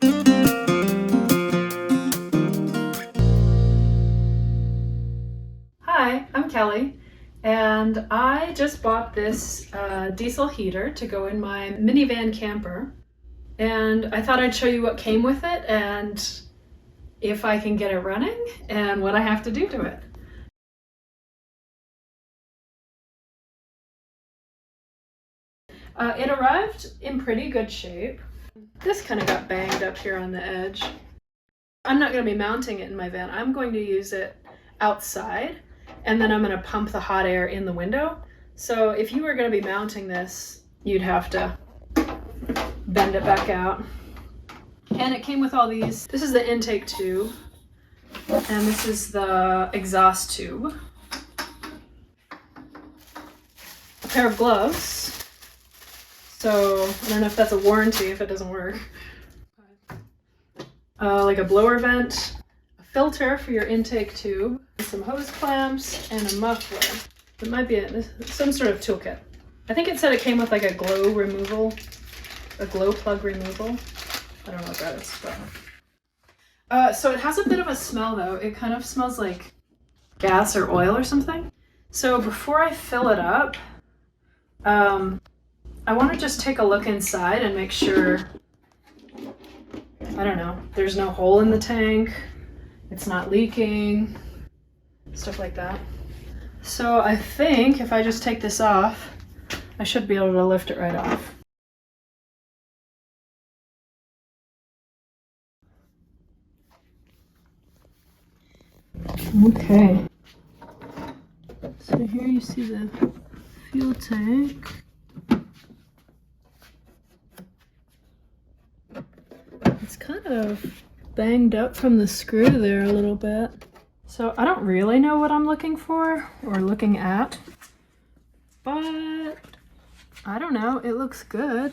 Hi, I'm Kelly, and I just bought this diesel heater to go in my minivan camper, and I thought I'd show you what came with it and if I can get it running and what I have to do to it. It arrived in pretty good shape. This kind of got banged up here on the edge. I'm not going to be mounting it in my van. I'm going to use it outside, and then I'm going to pump the hot air in the window. So if you were going to be mounting this, you'd have to bend it back out. And it came with all these. This is the intake tube, and this is the exhaust tube. A pair of gloves. So I don't know if that's a warranty if it doesn't work. Like a blower vent, a filter for your intake tube, some hose clamps, and a muffler. It might be some sort of toolkit. I think it said it came with like a glow plug removal. I don't know what that is, but. So it has a bit of a smell though. It kind of smells like gas or oil or something. So before I fill it up, I want to just take a look inside and make sure, I don't know, there's no hole in the tank, it's not leaking, stuff like that. So I think if I just take this off, I should be able to lift it right off. Okay. So here you see the fuel tank. It's kind of banged up from the screw there a little bit. So I don't really know what I'm looking for or looking at, but I don't know, it looks good.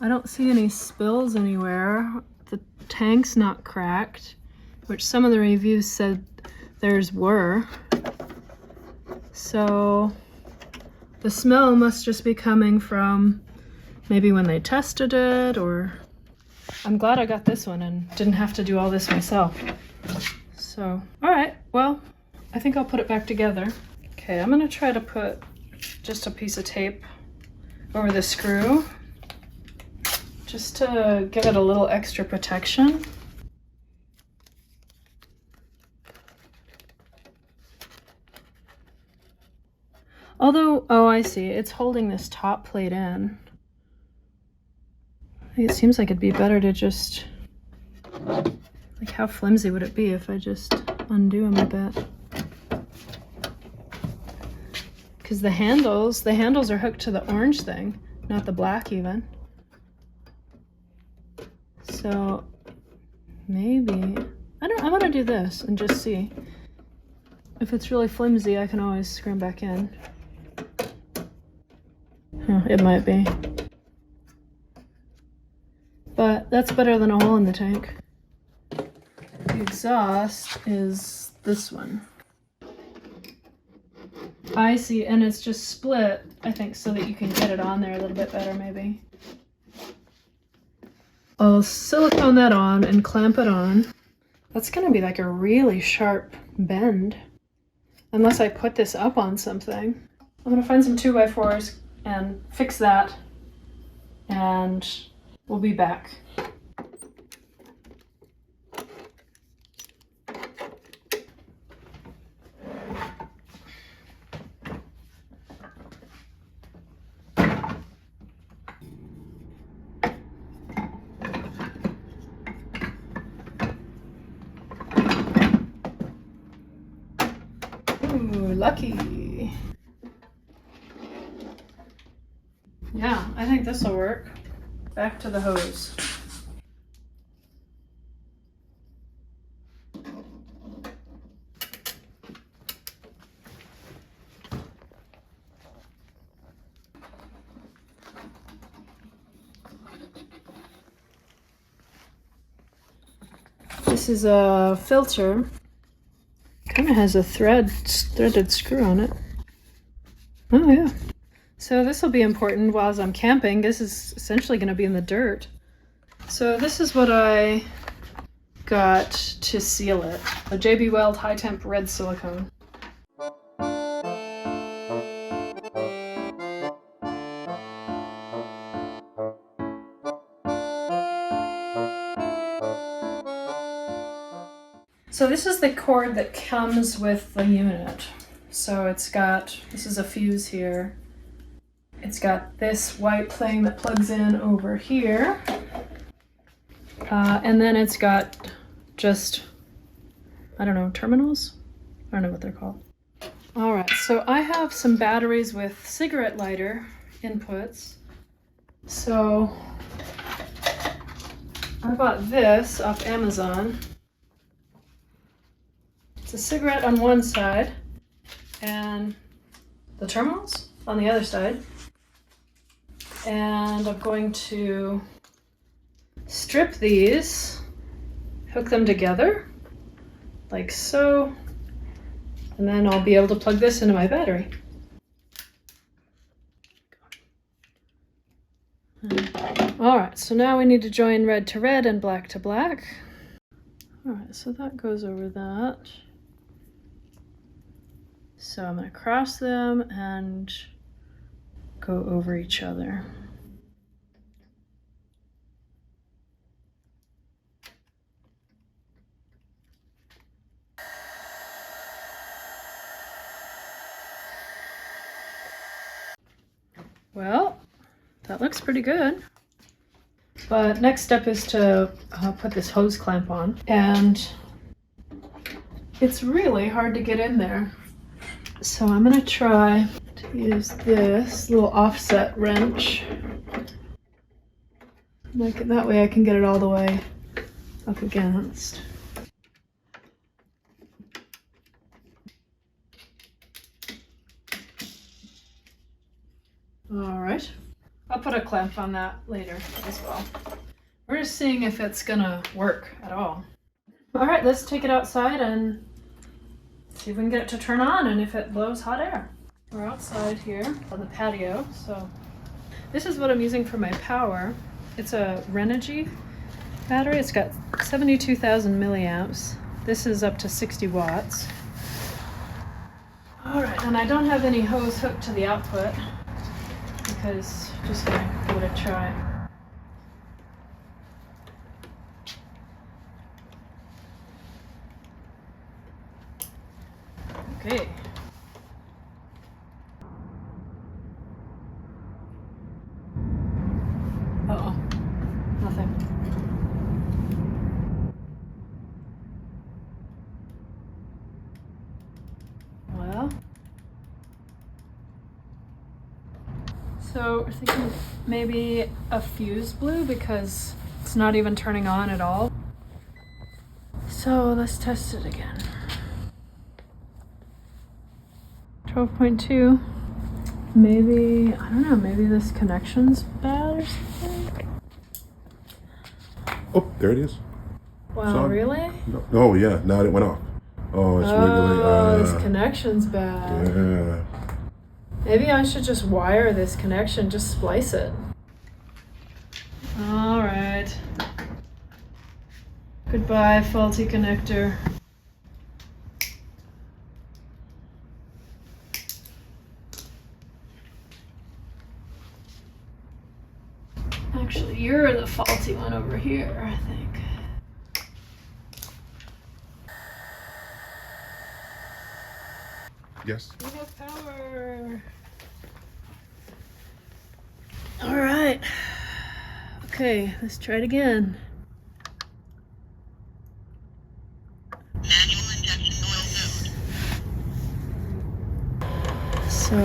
I don't see any spills anywhere. The tank's not cracked, which some of the reviews said theirs were. So the smell must just be coming from maybe when they tested it, or I'm glad I got this one and didn't have to do all this myself. So, all right, well, I think I'll put it back together. Okay, I'm gonna try to put just a piece of tape over the screw just to give it a little extra protection. Although, oh, I see, it's holding this top plate in. It seems like it'd be better to just, like, how flimsy would it be if I just undo them a bit? Because the handles are hooked to the orange thing, not the black even. So maybe, I'm gonna do this and just see. If it's really flimsy, I can always screw them back in. Huh, it might be. But that's better than a hole in the tank. The exhaust is this one. I see, and it's just split, I think, so that you can get it on there a little bit better, maybe. I'll silicone that on and clamp it on. That's gonna be like a really sharp bend, unless I put this up on something. I'm gonna find some 2x4s and fix that, and we'll be back. Ooh, lucky. Yeah, I think this will work. Back to the hose. This is a filter. Kind of has a threaded screw on it. Oh yeah. So this will be important while I'm camping. This is essentially going to be in the dirt. So this is what I got to seal it. A JB Weld high temp red silicone. So this is the cord that comes with the unit. So it's got, this is a fuse here. It's got this white thing that plugs in over here. And then it's got just, I don't know, terminals? I don't know what they're called. All right, so I have some batteries with cigarette lighter inputs. So I bought this off Amazon. It's a cigarette on one side and the terminals on the other side. And I'm going to strip these, hook them together like so, and then I'll be able to plug this into my battery. All right, so now we need to join red to red and black to black. All right, so that goes over that. So I'm going to cross them and go over each other. Well, that looks pretty good. But next step is to put this hose clamp on, and it's really hard to get in there. So I'm gonna try to use this little offset wrench. That way I can get it all the way up against. All right, I'll put a clamp on that later as well. We're just seeing if it's gonna work at all. All right, let's take it outside and see if we can get it to turn on and if it blows hot air. We're outside here on the patio. So this is what I'm using for my power. It's a Renogy battery. It's got 72,000 milliamps. This is up to 60 watts. All right, and I don't have any hose hooked to the output because I'm just gonna give it a try. Okay. Uh-oh. Nothing. Well. So we're thinking maybe a fuse blew because it's not even turning on at all. So let's test it again. 12.2. Maybe, I don't know, maybe this connection's bad or something? Oh, there it is. Wow, So, really? No, oh, yeah, now it went off. Oh, it's wiggly. This connection's bad. Yeah. Maybe I should just wire this connection, just splice it. All right. Goodbye, faulty connector. Actually, you're the faulty one over here, I think. Yes. We have power. All right. Okay, let's try it again. Manual injection oil node. So,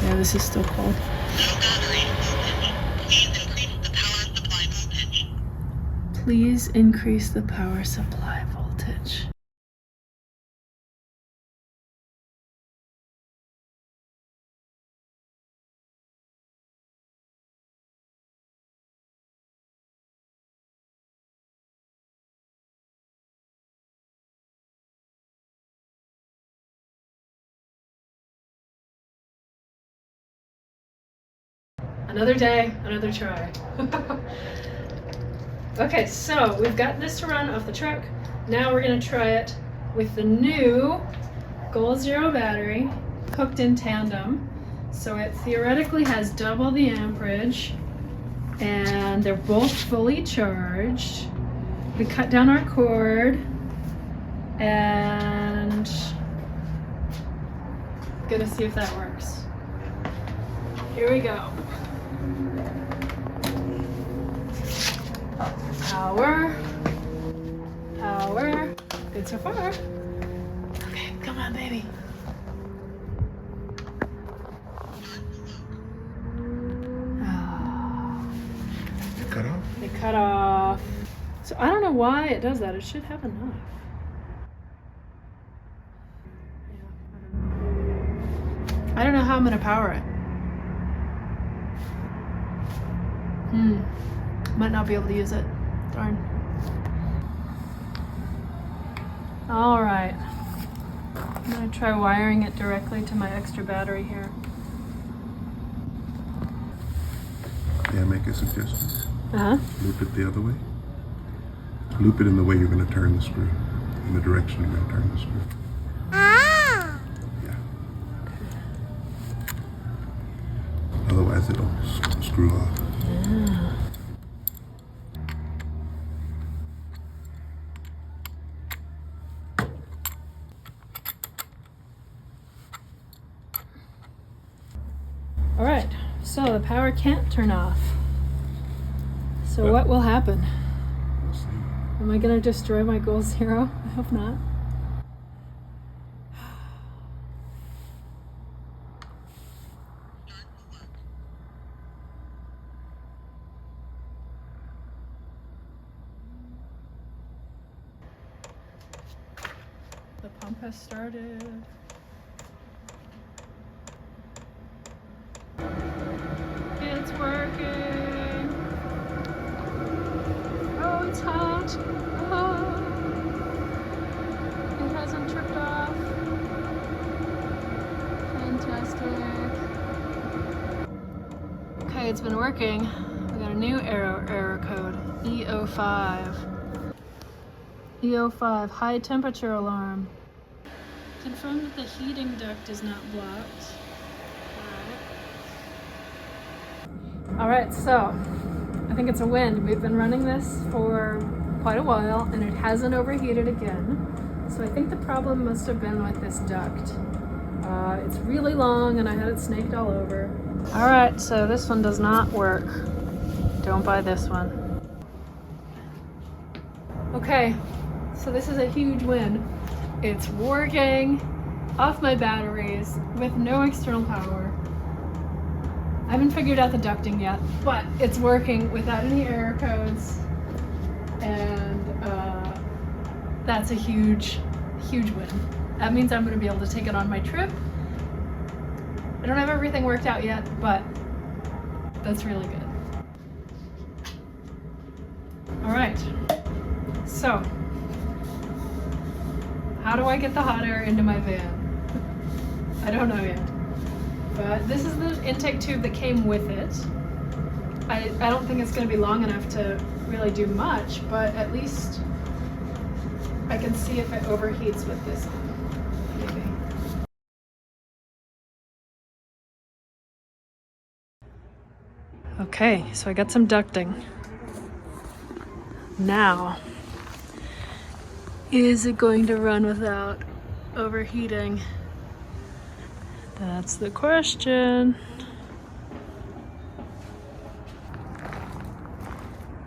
yeah, this is still cold. No battery voltage. Please increase the power supply voltage. Please increase the power supply voltage. Another day, another try. Okay, so we've got this to run off the truck. Now we're gonna try it with the new Goal Zero battery hooked in tandem. So it theoretically has double the amperage and they're both fully charged. We cut down our cord and gonna see if that works. Here we go. Power. Power. Good so far. Okay, come on, baby. It cut off? It cut off. So I don't know why it does that. It should have enough. I don't know how I'm gonna power it. Might not be able to use it. Darn. All right. I'm gonna try wiring it directly to my extra battery here. May I make a suggestion? Uh-huh. Loop it the other way. Loop it in the way you're going to turn the screw. In the direction you're going to turn the screw. Yeah. Otherwise it'll screw off. Yeah. All right, so the power can't turn off. So what will happen? We'll see. Am I gonna destroy my Goal Zero? I hope not. The pump has started. It's working. Oh, it's hot. Oh. It hasn't tripped off. Fantastic. Okay, it's been working. We got a new error code. E05. E05, high temperature alarm. Confirm that the heating duct is not blocked. Alright, so I think it's a win. We've been running this for quite a while and it hasn't overheated again. So I think the problem must have been with this duct. It's really long and I had it snaked all over. Alright, so this one does not work. Don't buy this one. Okay, so this is a huge win. It's working off my batteries with no external power. I haven't figured out the ducting yet, but it's working without any error codes. And that's a huge, huge win. That means I'm gonna be able to take it on my trip. I don't have everything worked out yet, but that's really good. All right, so how do I get the hot air into my van? I don't know yet. But this is the intake tube that came with it. I don't think it's going to be long enough to really do much, but at least I can see if it overheats with this on, maybe. Okay, so I got some ducting. Now, is it going to run without overheating? That's the question.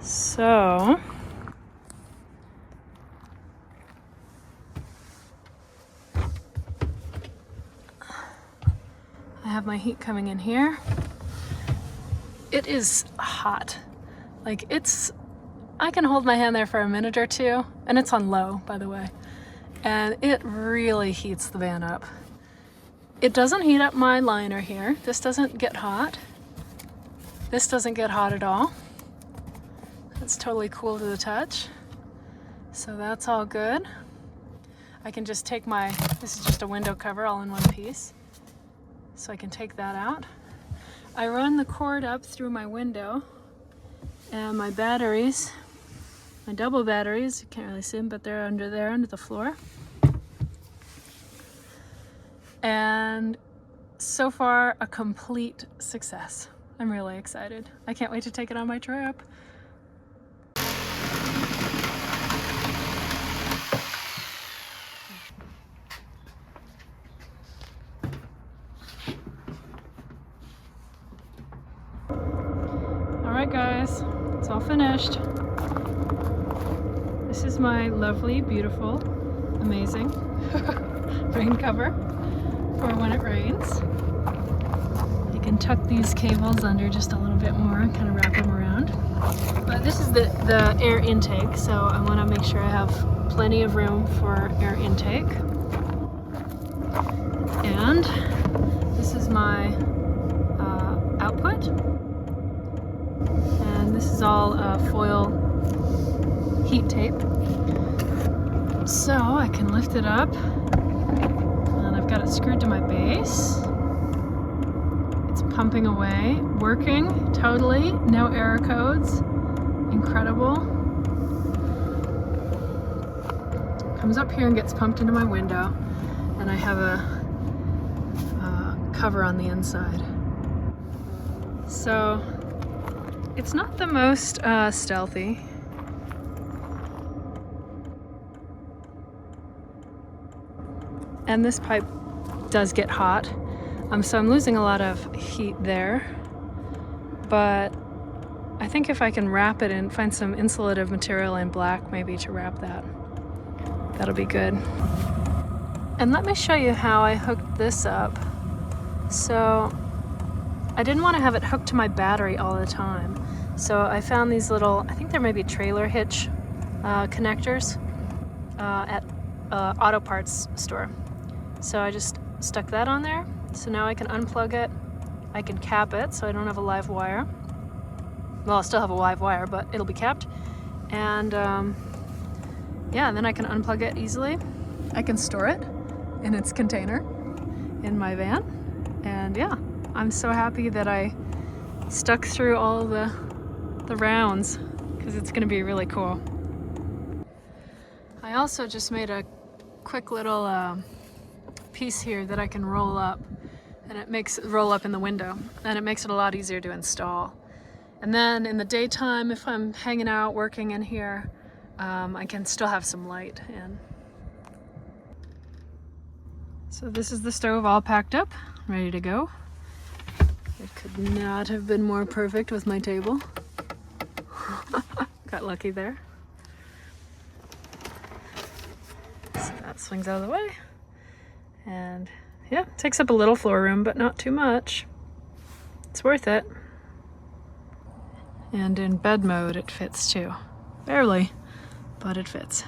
So, I have my heat coming in here. It is hot. Like I can hold my hand there for a minute or two, and it's on low, by the way. And it really heats the van up. It doesn't heat up my liner here. This doesn't get hot. This doesn't get hot at all. It's totally cool to the touch. So that's all good. I can just take this is just a window cover all in one piece. So I can take that out. I run the cord up through my window and my batteries my double batteries. You can't really see them, but they're under there, under the floor. And so far, a complete success. I'm really excited. I can't wait to take it on my trip. Alright guys, it's all finished. This is my lovely, beautiful, amazing rain cover for when it rains. You can tuck these cables under just a little bit more and kind of wrap them around. But this is the air intake, so I want to make sure I have plenty of room for air intake. And this is my output. And this is all foil heat tape. So I can lift it up. And I've got it screwed to my base. It's pumping away, working totally, no error codes. Incredible. Comes up here and gets pumped into my window. And I have a cover on the inside. So it's not the most stealthy. And this pipe does get hot. So I'm losing a lot of heat there. But I think if I can wrap it and find some insulative material in black maybe to wrap that, that'll be good. And let me show you how I hooked this up. So I didn't want to have it hooked to my battery all the time. So I found these little, I think they're maybe trailer hitch connectors at auto parts store. So I just stuck that on there. So now I can unplug it. I can cap it so I don't have a live wire. Well, I'll still have a live wire, but it'll be capped. And yeah, then I can unplug it easily. I can store it in its container in my van. And yeah, I'm so happy that I stuck through all the rounds because it's gonna be really cool. I also just made a quick little piece here that I can roll up, and it makes it roll up in the window, and it makes it a lot easier to install. And then in the daytime, if I'm hanging out working in here, I can still have some light in. So this is the stove all packed up, ready to go. It could not have been more perfect with my table. Got lucky there. So that swings out of the way. And yeah, takes up a little floor room, but not too much. It's worth it. And in bed mode, it fits too. Barely, but it fits.